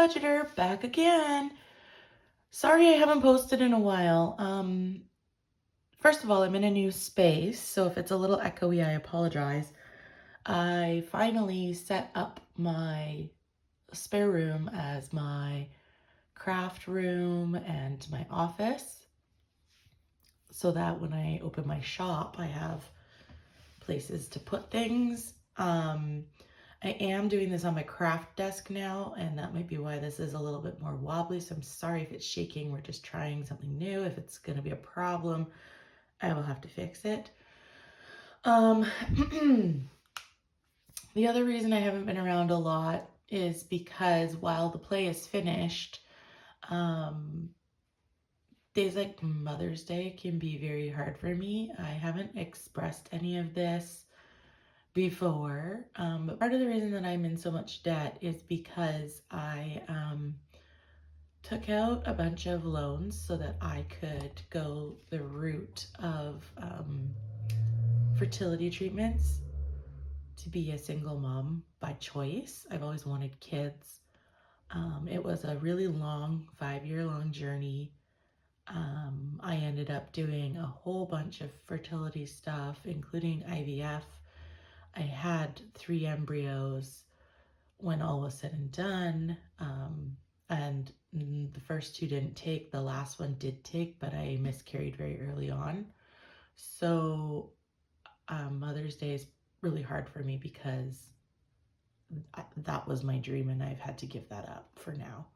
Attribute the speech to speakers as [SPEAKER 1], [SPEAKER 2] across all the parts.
[SPEAKER 1] budgeter back again. Sorry I haven't posted in a while. First of all, I'm in a new space, so if it's a little echoey, I apologize. I finally set up my spare room as my craft room and my office so that when I open my shop, I have places to put things. I am doing this on my craft desk now, and that might be why this is a little bit more wobbly, so I'm sorry if it's shaking. We're just trying something new. If it's going to be a problem, I will have to fix it. The other reason I haven't been around a lot is because while the play is finished, days like Mother's Day can be very hard for me. I haven't expressed any of this before, but part of the reason that I'm in so much debt is because I took out a bunch of loans so that I could go the route of fertility treatments to be a single mom by choice. I've always wanted kids. It was a really long 5-year-long journey. I ended up doing a whole bunch of fertility stuff, including IVF. I had 3 embryos when all was said and done, and the first 2 didn't take. The last one did take, but I miscarried very early on. So Mother's Day is really hard for me because that was my dream and I've had to give that up for now.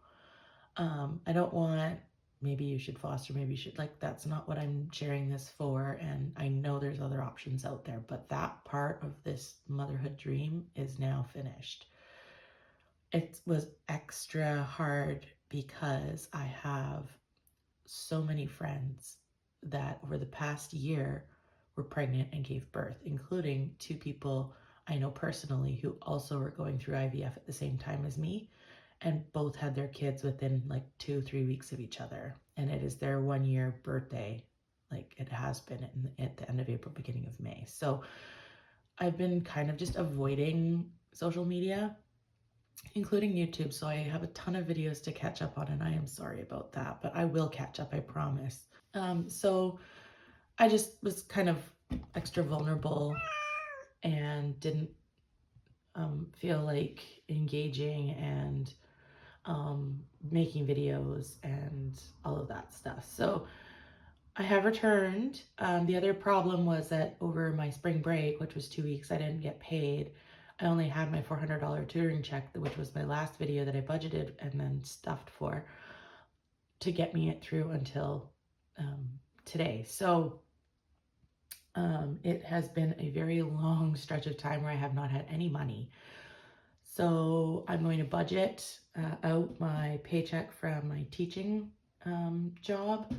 [SPEAKER 1] I don't want, maybe you should foster, maybe you should, like, that's not what I'm sharing this for. And I know there's other options out there, but that part of this motherhood dream is now finished. It was extra hard because I have so many friends that over the past year were pregnant and gave birth, including 2 people I know personally who also were going through IVF at the same time as me, and both had their kids within like 2-3 weeks of each other. And it is their 1-year birthday, like it has been at the end of April, beginning of May. So I've been kind of just avoiding social media, including YouTube. So I have a ton of videos to catch up on, and I am sorry about that, but I will catch up, I promise. So I just was kind of extra vulnerable and didn't feel like engaging and making videos and all of that stuff. So I have returned. The other problem was that over my spring break, which was 2 weeks, I didn't get paid. I only had my $400 tutoring check, which was my last video that I budgeted and then stuffed for to get me through until today. So it has been a very long stretch of time where I have not had any money. So I'm going to budget out my paycheck from my teaching job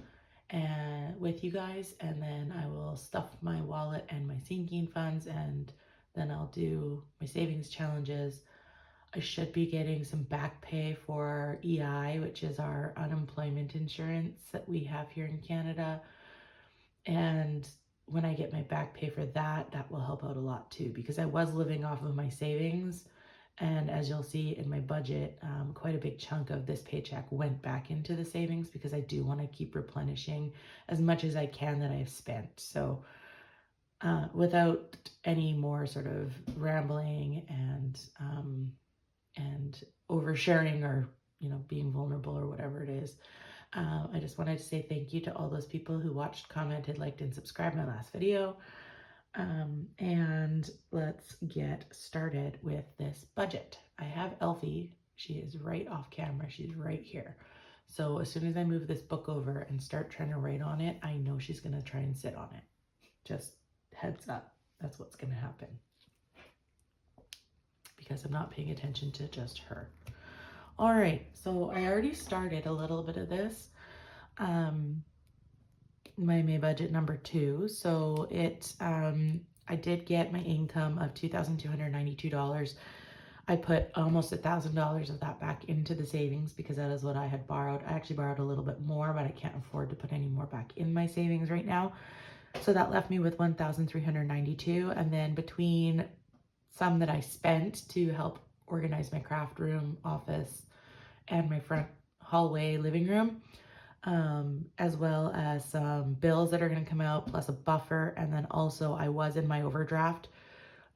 [SPEAKER 1] and with you guys, and then I will stuff my wallet and my sinking funds, and then I'll do my savings challenges. I should be getting some back pay for EI, which is our unemployment insurance that we have here in Canada. And when I get my back pay for that, that will help out a lot too, because I was living off of my savings. And as you'll see in my budget, quite a big chunk of this paycheck went back into the savings because I do want to keep replenishing as much as I can that I've spent. So without any more sort of rambling and oversharing or, you know, being vulnerable or whatever it is, I just wanted to say thank you to all those people who watched, commented, liked, and subscribed my last video. And let's get started with this budget. I have Elfie. She is right off camera. She's right here. So as soon as I move this book over and start trying to write on it, I know she's going to try and sit on it. Just heads up. That's what's going to happen. Because I'm not paying attention to just her. All right. So I already started a little bit of this. My May budget number 2. So it, I did get my income of $2,292. I put almost $1,000 of that back into the savings because that is what I had borrowed. I actually borrowed a little bit more, but I can't afford to put any more back in my savings right now. So that left me with $1,392. And then between some that I spent to help organize my craft room, office, and my front hallway living room, as well as some bills that are going to come out, plus a buffer. And then also I was in my overdraft.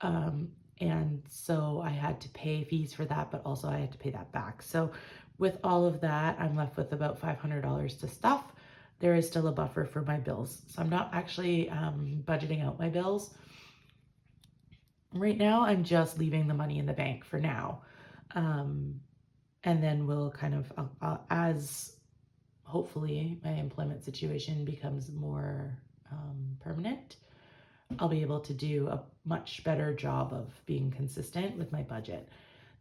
[SPEAKER 1] And so I had to pay fees for that, but also I had to pay that back. So with all of that, I'm left with about $500 to stuff. There is still a buffer for my bills. So I'm not actually budgeting out my bills. Right now, I'm just leaving the money in the bank for now. And then we'll kind of, as hopefully my employment situation becomes more permanent, I'll be able to do a much better job of being consistent with my budget.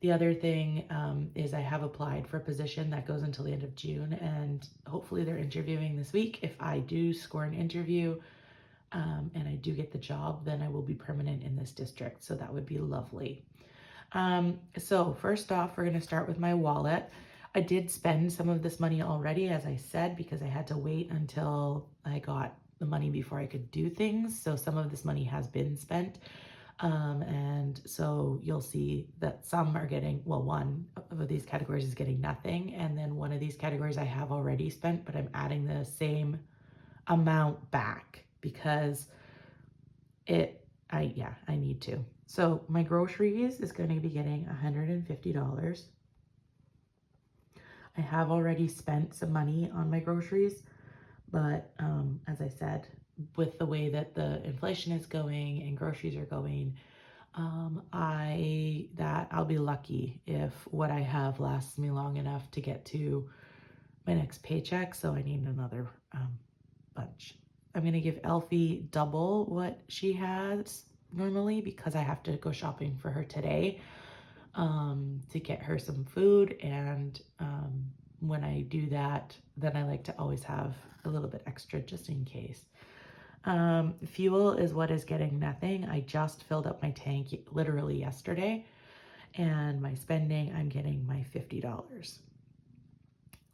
[SPEAKER 1] The other thing is I have applied for a position that goes until the end of June, and hopefully they're interviewing this week. If I do score an interview and I do get the job, then I will be permanent in this district. So that would be lovely. So first off, we're going to start with my wallet. I did spend some of this money already, as I said, because I had to wait until I got the money before I could do things. So some of this money has been spent. And so you'll see that some are getting, well, one of these categories is getting nothing. And then one of these categories I have already spent, but I'm adding the same amount back because I need to. So my groceries is going to be getting $150. I have already spent some money on my groceries, but as I said, with the way that the inflation is going and groceries are going, I'll be lucky if what I have lasts me long enough to get to my next paycheck. So I need another bunch. I'm gonna give Elfie double what she has normally because I have to go shopping for her today to get her some food. And when I do that, then I like to always have a little bit extra just in case. Fuel is what is getting nothing. I just filled up my tank literally yesterday, and my spending, I'm getting my $50.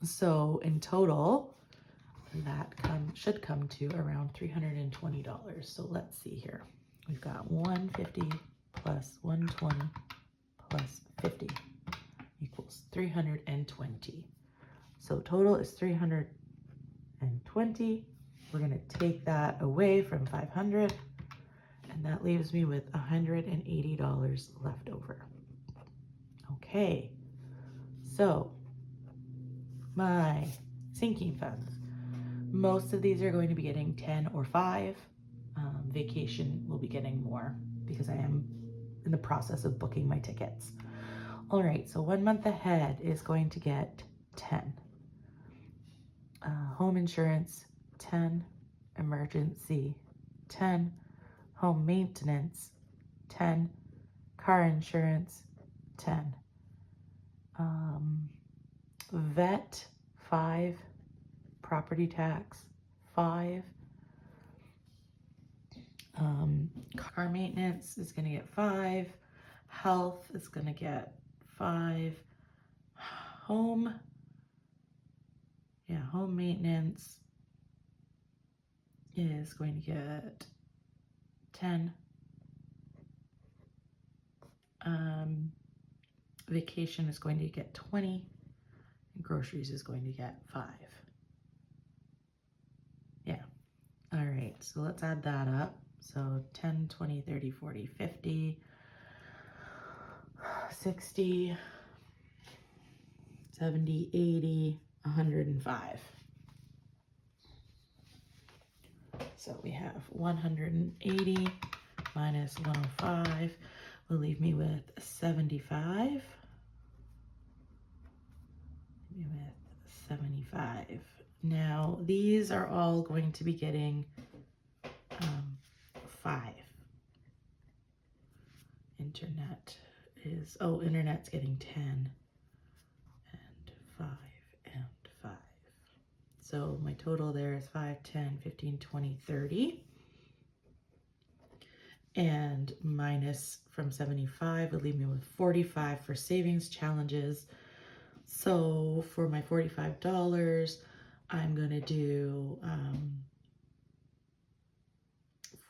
[SPEAKER 1] So in total, that should come to around $320. So let's see here. We've got 150 plus 120 plus 50 equals 320. So total is 320. We're going to take that away from 500, and that leaves me with $180 left over. Okay, so my sinking funds. Most of these are going to be getting 10 or 5. Vacation will be getting more because I am in the process of booking my tickets. All right, so 1 month ahead is going to get 10. Home insurance, 10. Emergency, 10. Home maintenance, 10. Car insurance, 10. Vet, 5. Property tax, 5. Car maintenance is going to get 5. Health is going to get 5. Home maintenance is going to get 10. Vacation is going to get 20. And groceries is going to get 5. Yeah. All right, so let's add that up. So 10, 20, 30, 40, 50, 60, 70, 80, 105. So we have 180 minus 105 will leave me with 75. Now these are all going to be getting 5. Internet's getting 10 and 5 and 5. So my total there is 5, 10, 15, 20, 30. And minus from 75 would leave me with 45 for savings challenges. So for my $45, I'm going to do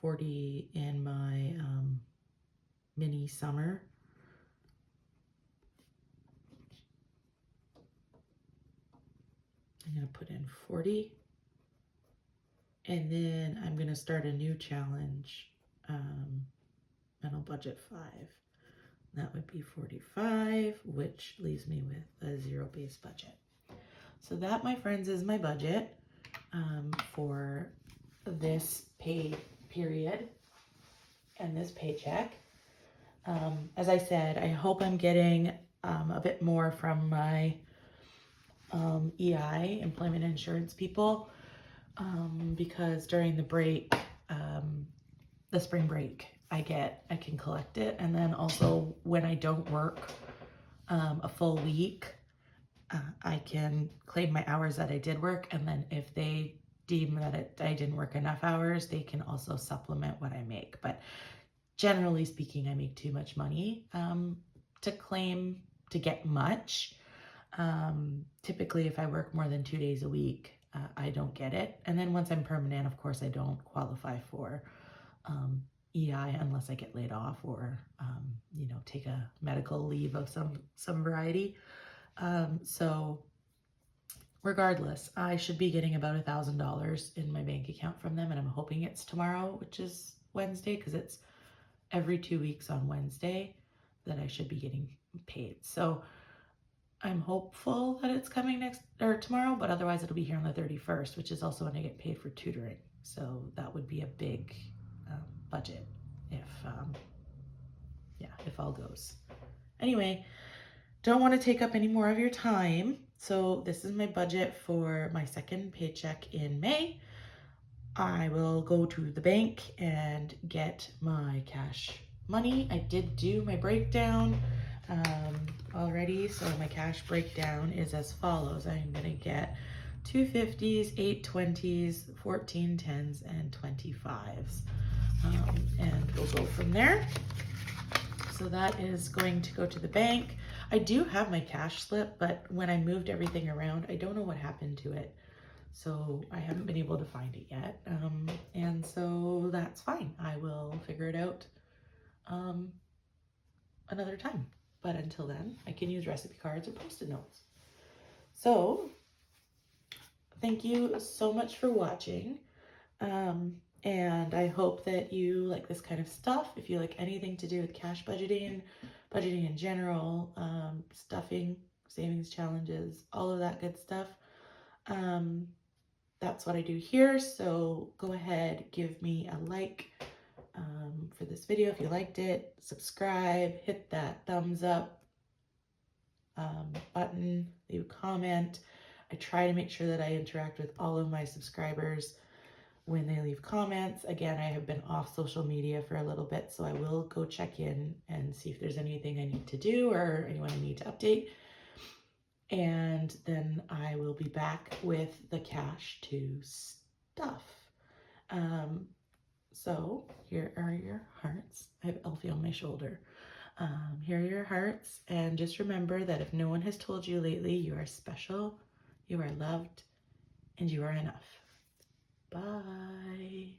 [SPEAKER 1] 40 in my mini summer. I'm going to put in 40. And then I'm going to start a new challenge. And I'll budget 5. That would be 45, which leaves me with a zero-based budget. So that, my friends, is my budget for this pay period and this paycheck. As I said, I hope I'm getting a bit more from my EI, employment insurance people, because during the break, the spring break, I can collect it. And then also when I don't work a full week, I can claim my hours that I did work. And then if they deem that I didn't work enough hours, they can also supplement what I make. But generally speaking, I make too much money to claim to get much. Typically, if I work more than 2 days a week, I don't get it. And then once I'm permanent, of course, I don't qualify for EI unless I get laid off or, take a medical leave of some variety. So regardless, I should be getting about $1,000 in my bank account from them. And I'm hoping it's tomorrow, which is Wednesday, because it's every 2 weeks on Wednesday that I should be getting paid. So I'm hopeful that it's coming tomorrow, but otherwise it'll be here on the 31st, which is also when I get paid for tutoring. So that would be a big budget if all goes. Anyway, don't want to take up any more of your time. So this is my budget for my second paycheck in May. I will go to the bank and get my cash money. I did do my breakdown already. So my cash breakdown is as follows. I'm going to get 2 50s, 8 20s, 14 10s, and 25s. And we'll go from there. So that is going to go to the bank. I do have my cash slip, but when I moved everything around, I don't know what happened to it. So I haven't been able to find it yet. And so that's fine. I will figure it out another time. But until then, I can use recipe cards or Post-it notes. So thank you so much for watching. And I hope that you like this kind of stuff. If you like anything to do with cash budgeting in general, stuffing, savings challenges, all of that good stuff, that's what I do here. So go ahead, give me a like for this video if you liked it. Subscribe, hit that thumbs up button, leave a comment. I try to make sure that I interact with all of my subscribers when they leave comments. Again, I have been off social media for a little bit, so I will go check in and see if there's anything I need to do or anyone I need to update. And then I will be back with the cash to stuff. So here are your hearts. I have Elfie on my shoulder. Here are your hearts. And just remember that if no one has told you lately, you are special, you are loved, and you are enough. Bye.